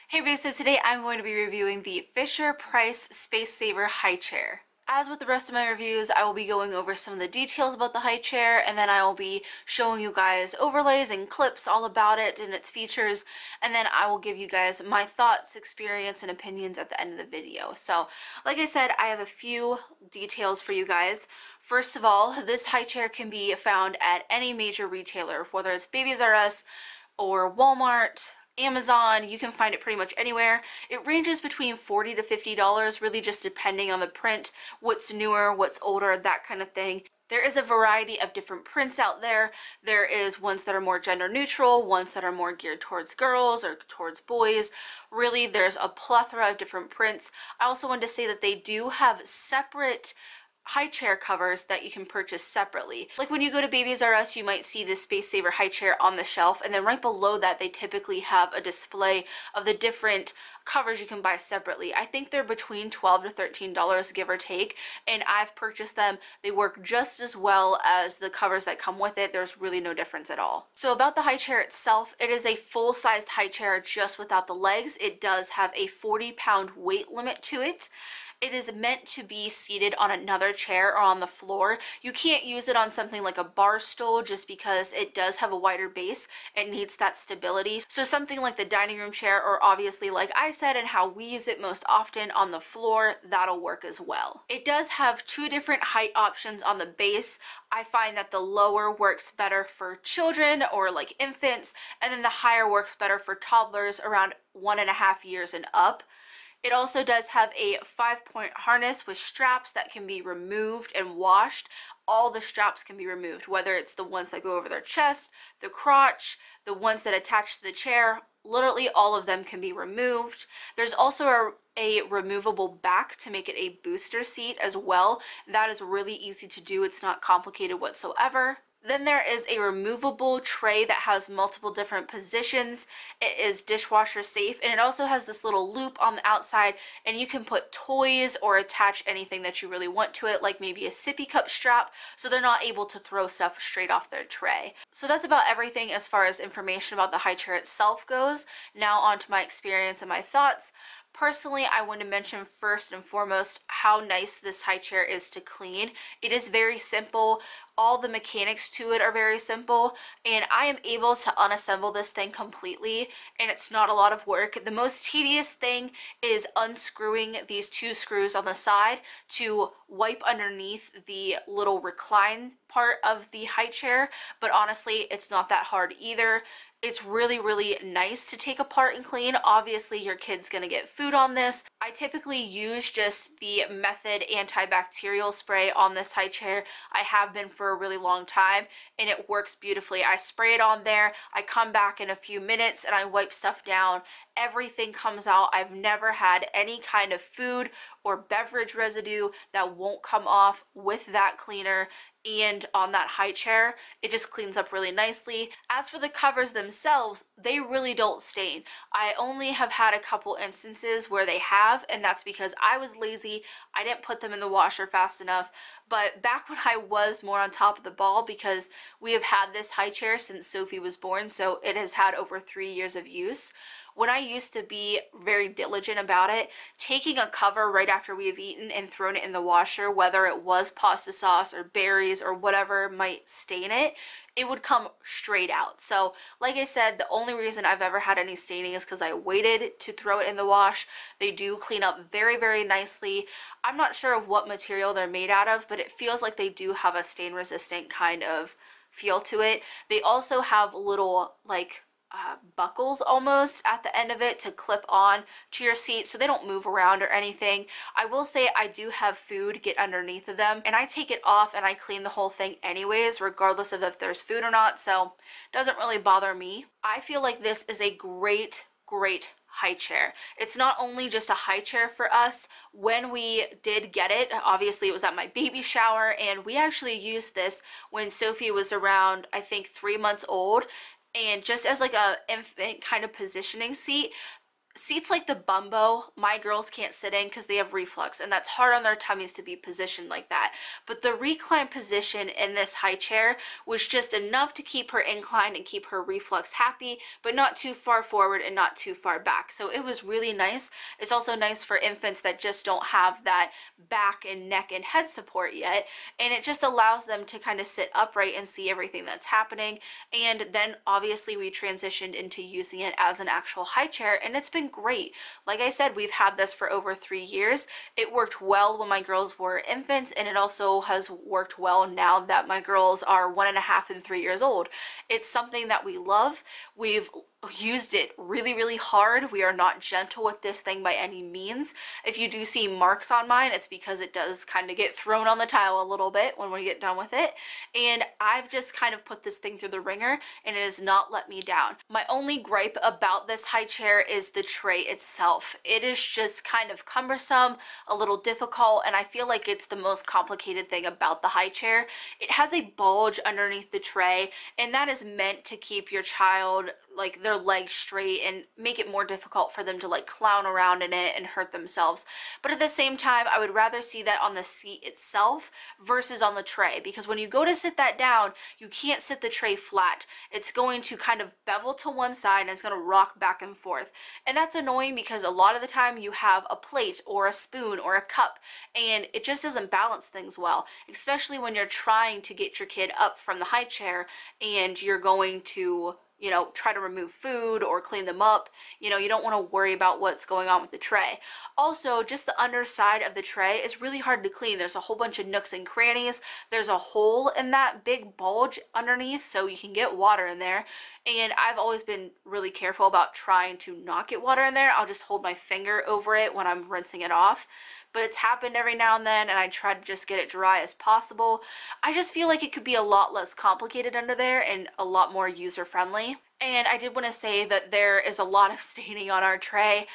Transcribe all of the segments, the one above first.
Hey everybody, so today I'm going to be reviewing the Fisher-Price SpaceSaver high chair. As with the rest of my reviews, I will be going over some of the details about the high chair, and then I will be showing you guys overlays and clips all about it and its features, and then I will give you guys my thoughts, experience, and opinions at the end of the video. So, like I said, I have a few details for you guys. First of all, this high chair can be found at any major retailer, whether it's Babies R Us or Walmart, Amazon. You can find it pretty much anywhere. It ranges between $40 to $50, really just depending on the print, what's newer, what's older, that kind of thing. There is a variety of different prints out there. There is ones that are more gender neutral, ones that are more geared towards girls or towards boys. Really, there's a plethora of different prints. I also wanted to say that they do have separate high chair covers that you can purchase separately. Like when you go to Babies R Us, you might see the SpaceSaver high chair on the shelf, and then right below that they typically have a display of the different covers you can buy separately. I think they're between $12 to $13, give or take, and I've purchased them. They work just as well as the covers that come with it. There's really no difference at all. So about the high chair itself, it is a full-sized high chair just without the legs. It does have a 40-pound weight limit to it. It is meant to be seated on another chair or on the floor. You can't use it on something like a bar stool just because it does have a wider base. It needs that stability. So something like the dining room chair, or obviously like I said and how we use it most often, on the floor, that'll work as well. It does have two different height options on the base. I find that the lower works better for children or like infants, and then the higher works better for toddlers around 1.5 years and up. It also does have a 5-point harness with straps that can be removed and washed. All the straps can be removed, whether it's the ones that go over their chest, the crotch, the ones that attach to the chair. Literally all of them can be removed. There's also a removable back to make it a booster seat as well. That is really easy to do. It's not complicated whatsoever. Then there is a removable tray that has multiple different positions. It is dishwasher safe, and it also has this little loop on the outside, and you can put toys or attach anything that you really want to it, like maybe a sippy cup strap, so they're not able to throw stuff straight off their tray. So that's about everything as far as information about the high chair itself goes. Now on to my experience and my thoughts. Personally, I want to mention first and foremost how nice this high chair is to clean. It is very simple. All the mechanics to it are very simple, and I am able to unassemble this thing completely, and it's not a lot of work. The most tedious thing is unscrewing these two screws on the side to wipe underneath the little recline part of the high chair, but honestly, it's not that hard either. It's really, really nice to take apart and clean. Obviously, your kid's gonna get food on this. I typically use just the Method Anti-Bacterial spray on this high chair. I have been for a really long time, and it works beautifully. I spray it on there, I come back in a few minutes, and I wipe stuff down. Everything comes out. I've never had any kind of food or beverage residue that won't come off with that cleaner. And on that high chair, it just cleans up really nicely. As for the covers themselves, they really don't stain. I only have had a couple instances where they have, and that's because I was lazy. I didn't put them in the washer fast enough. But back when I was more on top of the ball, because we have had this high chair since Sophie was born, so it has had over 3 years of use. When I used to be very diligent about it, taking a cover right after we have eaten and thrown it in the washer, whether it was pasta sauce or berries or whatever might stain it, it would come straight out. So like I said, the only reason I've ever had any staining is because I waited to throw it in the wash. They do clean up very, very nicely. I'm not sure of what material they're made out of, but it feels like they do have a stain resistant kind of feel to it. They also have little like buckles almost at the end of it to clip on to your seat so they don't move around or anything. I will say I do have food get underneath of them, and I take it off and I clean the whole thing anyways, regardless of if there's food or not, so it doesn't really bother me. I feel like this is a great high chair. It's not only just a high chair for us. When we did get it, obviously it was at my baby shower, and we actually used this when Sophie was around, I think, 3 months old, and just as like a infant kind of positioning seat. seats like the Bumbo, my girls can't sit in because they have reflux, and that's hard on their tummies to be positioned like that. But the recline position in this high chair was just enough to keep her inclined and keep her reflux happy, but not too far forward and not too far back. So it was really nice. It's also nice for infants that just don't have that back and neck and head support yet, and it just allows them to kind of sit upright and see everything that's happening. And then obviously we transitioned into using it as an actual high chair, and it's been great. Like I said, we've had this for over 3 years. It worked well when my girls were infants, and it also has worked well now that my girls are 1.5 and 3 years old. It's something that we love. We've used it really hard. We are not gentle with this thing by any means. If you do see marks on mine, it's because it does kind of get thrown on the tile a little bit when we get done with it, and I've just kind of put this thing through the ringer, and it has not let me down. My only gripe about this high chair is the tray itself. It is just kind of cumbersome, a little difficult, and I feel like it's the most complicated thing about the high chair. It has a bulge underneath the tray, and that is meant to keep your child, like, their legs straight and make it more difficult for them to like clown around in it and hurt themselves. But at the same time, I would rather see that on the seat itself versus on the tray, because when you go to sit that down, you can't sit the tray flat. It's going to kind of bevel to one side and it's going to rock back and forth. And that's annoying because a lot of the time you have a plate or a spoon or a cup, and it just doesn't balance things well, especially when you're trying to get your kid up from the high chair and you're going to, you know, try to remove food or clean them up. You know, you don't want to worry about what's going on with the tray. Also, just the underside of the tray is really hard to clean. There's a whole bunch of nooks and crannies. There's a hole in that big bulge underneath, so you can get water in there. And I've always been really careful about trying to not get water in there. I'll just hold my finger over it when I'm rinsing it off. But it's happened every now and then, and I try to just get it dry as possible. I just feel like it could be a lot less complicated under there and a lot more user-friendly. And I did want to say that there is a lot of staining on our tray.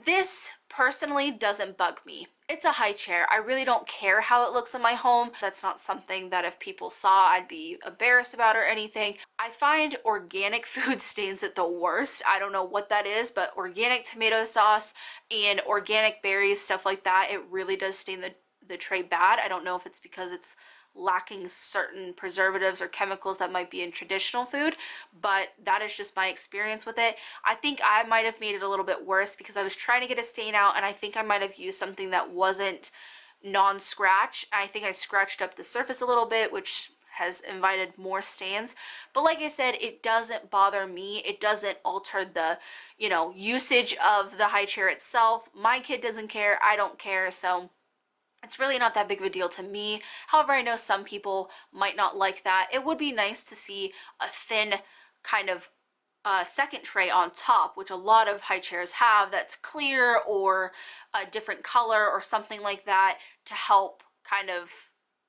This personally doesn't bug me. It's a high chair. I really don't care how it looks in my home. That's not something that if people saw, I'd be embarrassed about or anything. I find organic food stains it the worst. I don't know what that is, but organic tomato sauce and organic berries, stuff like that, it really does stain the tray bad. I don't know if it's because it's lacking certain preservatives or chemicals that might be in traditional food, but that is just my experience with it. I think I might have made it a little bit worse because I was trying to get a stain out, and I think I might have used something that wasn't non-scratch. I think I scratched up the surface a little bit, which has invited more stains. But like I said, it doesn't bother me. It doesn't alter the, you know, usage of the high chair itself. My kid doesn't care. I don't care. So it's really not that big of a deal to me. However, I know some people might not like that. It would be nice to see a thin kind of second tray on top, which a lot of high chairs have, that's clear or a different color or something like that to help kind of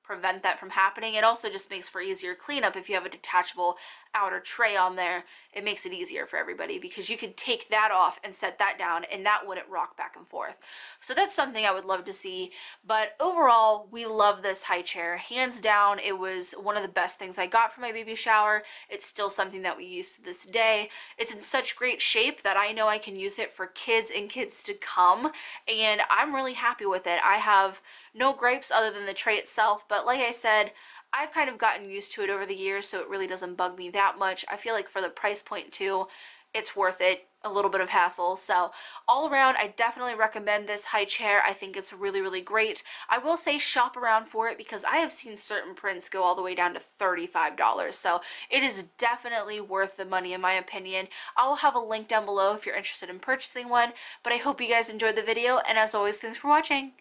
prevent that from happening. It also just makes for easier cleanup if you have a detachable outer tray on there. It makes it easier for everybody because you could take that off and set that down and that wouldn't rock back and forth. So that's something I would love to see. But overall, we love this high chair. Hands down, it was one of the best things I got for my baby shower. It's still something that we use to this day. It's in such great shape that I know I can use it for kids and kids to come, and I'm really happy with it. I have no gripes other than the tray itself, but like I said, I've kind of gotten used to it over the years, so it really doesn't bug me that much. I feel like for the price point too, it's worth it. A little bit of hassle. So all around, I definitely recommend this high chair. I think it's really great. I will say shop around for it because I have seen certain prints go all the way down to $35. So it is definitely worth the money in my opinion. I will have a link down below if you're interested in purchasing one, but I hope you guys enjoyed the video, and as always, thanks for watching.